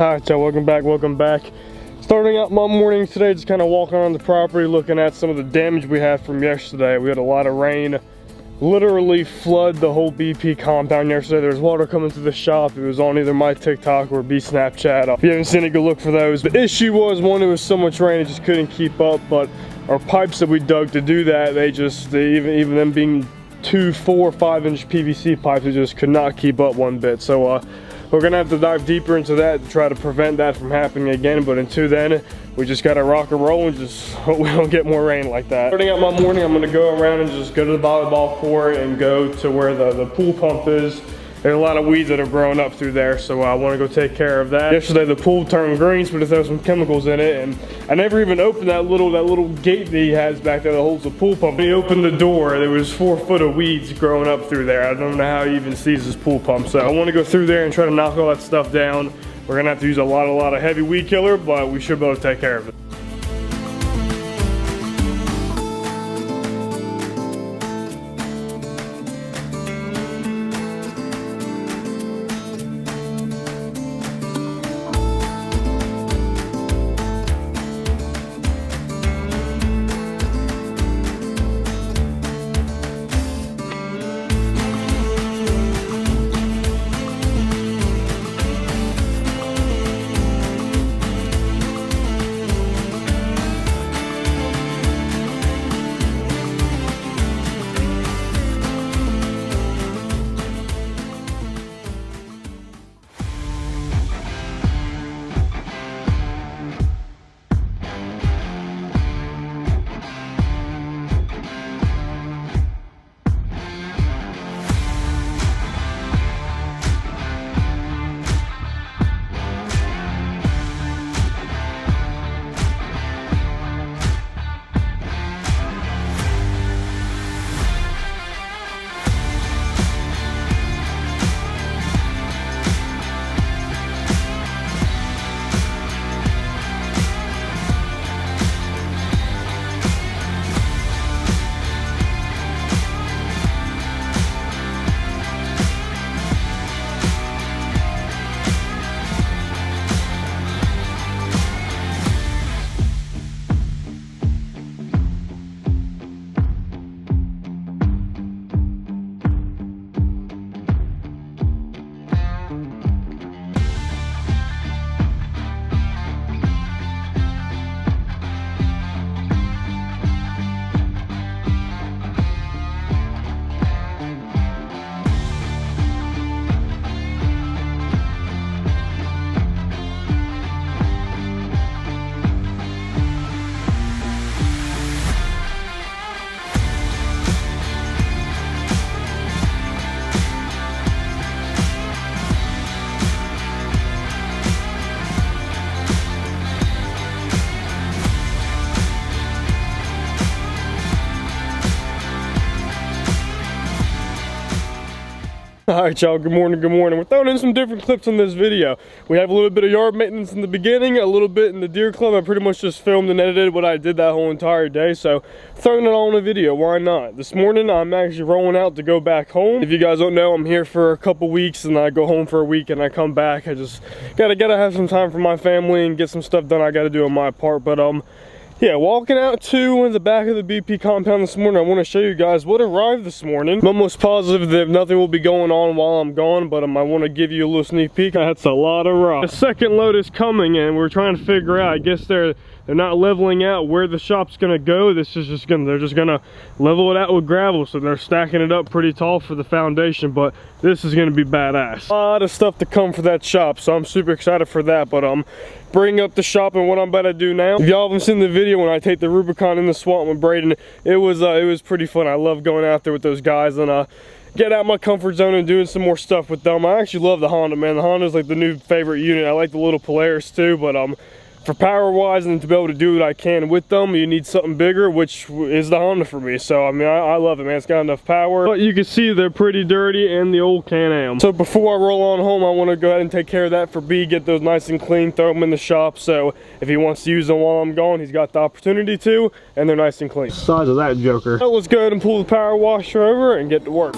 Alright y'all, welcome back. Starting out my morning today, just kind of walking around the property looking at some of the damage we had from yesterday. We had a lot of rain, literally flood the whole BP compound yesterday. There was water coming through the shop. It was on either my TikTok or B Snapchat. If you haven't seen it, go look for those. The issue was, one, it was so much rain it just couldn't keep up, but our pipes that we dug to do that, even them being 2, 4, 5-inch PVC pipes, it just could not keep up one bit. So we're gonna have to dive deeper into that to try to prevent that from happening again. But until then, we just gotta rock and roll and just hope we don't get more rain like that. Starting out my morning, I'm gonna go around and just go to the volleyball court and go to where the pool pump is. There's a lot of weeds that are growing up through there, so I want to go take care of that. Yesterday the pool turned green, so we throw some chemicals in it, and I never even opened that little gate that he has back there that holds the pool pump. When he opened the door, there was 4 foot of weeds growing up through there. I don't know how he even sees his pool pump, so I want to go through there and try to knock all that stuff down. We're gonna have to use a lot of heavy weed killer, but we should be able to take care of it. Alright y'all, good morning. We're throwing in some different clips on this video. We have a little bit of yard maintenance in the beginning, a little bit in the deer club. I pretty much just filmed and edited what I did that whole entire day, so throwing it all in a video, why not? This morning I'm actually rolling out to go back home. If you guys don't know, I'm here for a couple weeks and I go home for a week and I come back. I just gotta have some time for my family and get some stuff done I gotta do on my part. But yeah, walking out to the back of the BP compound this morning, I want to show you guys what arrived this morning. I'm almost positive that nothing will be going on while I'm gone, but I want to give you a little sneak peek. That's a lot of rock. The second load is coming and we're trying to figure out, I guess they're not leveling out where the shop's gonna go. They're just gonna level it out with gravel, so they're stacking it up pretty tall for the foundation, but this is gonna be badass. A lot of stuff to come for that shop, so I'm super excited for that. But bring up the shop and what I'm about to do now. If y'all haven't seen the video when I take the Rubicon in the swamp with Braden, it was pretty fun. I love going out there with those guys and get out my comfort zone and doing some more stuff with them. I actually love the Honda, man. The Honda's like the new favorite unit. I like the little Polaris too, but for power wise and to be able to do what I can with them, you need something bigger, which is the Honda for me. So I mean, I love it, man. It's got enough power, but you can see they're pretty dirty, and the old Can-Am. So before I roll on home, I want to go ahead and take care of that for B, get those nice and clean, throw them in the shop, so if he wants to use them while I'm gone, he's got the opportunity to, and they're nice and clean. Size of that joker. So let's go ahead and pull the power washer over and get to work.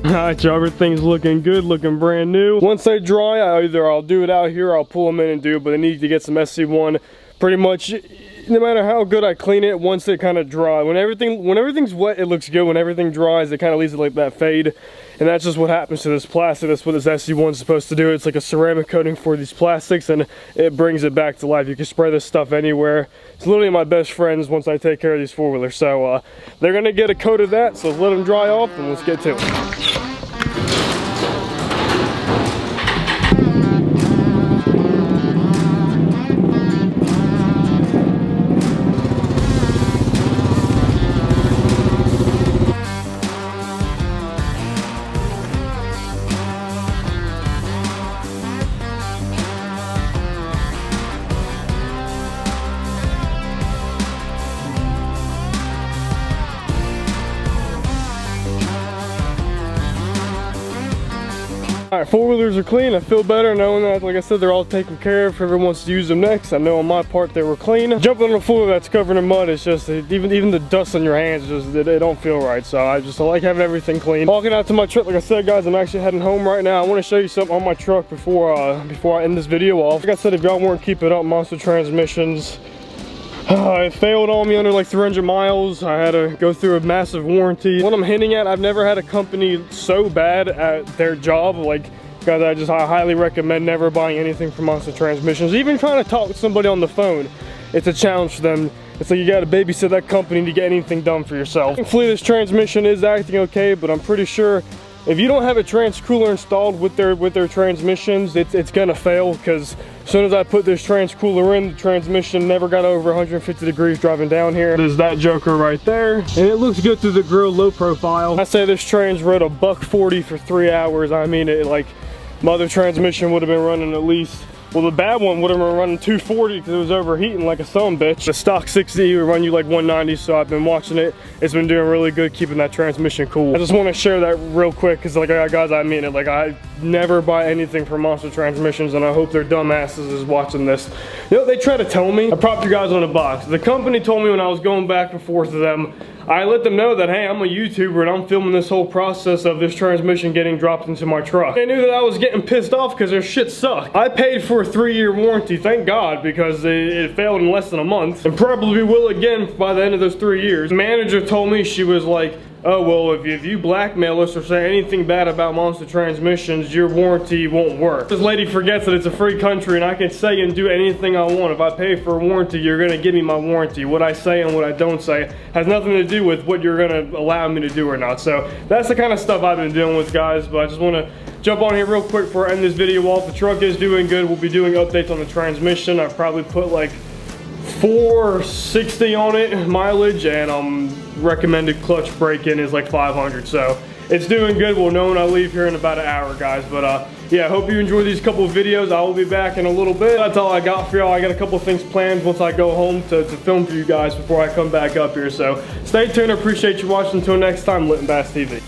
Alright, y'all, everything's looking good, looking brand new. Once they dry, I'll do it out here, or I'll pull them in and do it, but I need to get some SC1. Pretty much, no matter how good I clean it, once they kind of dry. When everything's wet, it looks good. When everything dries, it kind of leaves it like that fade. And that's just what happens to this plastic. That's what this SC1 is supposed to do. It's like a ceramic coating for these plastics, and it brings it back to life. You can spray this stuff anywhere. It's literally my best friends once I take care of these four-wheelers. So they're gonna get a coat of that, so let them dry off and let's get to it. Alright, four-wheelers are clean. I feel better knowing that, like I said, they're all taken care of. Whoever wants to use them next, I know on my part they were clean. Jumping on a four that's covered in mud, it's just, even the dust on your hands, they don't feel right. So I like having everything clean. Walking out to my truck, like I said, guys, I'm actually heading home right now. I want to show you something on my truck before I end this video off. Like I said, if y'all weren't keeping up, Monster Transmissions, it failed on me under like 300 miles. I had to go through a massive warranty. What I'm hinting at, I've never had a company so bad at their job. Like, guys, I highly recommend never buying anything from Monster Transmissions. Even trying to talk to somebody on the phone, it's a challenge for them. It's like you gotta babysit that company to get anything done for yourself. Thankfully, this transmission is acting okay, but I'm pretty sure if you don't have a transcooler installed with their transmissions, it's gonna fail, because as soon as I put this transcooler in, the transmission never got over 150 degrees driving down here. There's that joker right there, and it looks good through the grill, low profile. I say this trans rode $140 for 3 hours. I mean, it like, my other transmission would have been running at least, well, the bad one would have been running 240 because it was overheating like a son-bitch. The stock 60 would run you like 190, so I've been watching it. It's been doing really good keeping that transmission cool. I just want to share that real quick because, like, guys, I mean it. Like, I never buy anything from Monster Transmissions, and I hope their dumbasses is watching this. You know what they try to tell me? I propped you guys on a box. The company told me when I was going back and forth to them, I let them know that, hey, I'm a YouTuber and I'm filming this whole process of this transmission getting dropped into my truck. They knew that I was getting pissed off because their shit sucked. I paid for a 3-year warranty, thank God, because it failed in less than a month, and probably will again by the end of those 3 years. The manager told me, she was like, oh, well, if you blackmail us or say anything bad about Monster Transmissions, your warranty won't work. This lady forgets that it's a free country and I can say and do anything I want. If I pay for a warranty, you're gonna give me my warranty. What I say and what I don't say has nothing to do with what you're gonna allow me to do or not. So that's the kind of stuff I've been dealing with, guys, but I just wanna jump on here real quick before I end this video off. The truck is doing good. We'll be doing updates on the transmission. I've probably put like 460 on it mileage, and recommended clutch break-in is like 500, so it's doing good. We'll know when I leave here in about an hour, guys. But yeah, I hope you enjoy these couple of videos. I will be back in a little bit. That's all I got for y'all. I got a couple of things planned once I go home to film for you guys before I come back up here, so stay tuned. I appreciate you watching. Until next time, Litton Bass TV.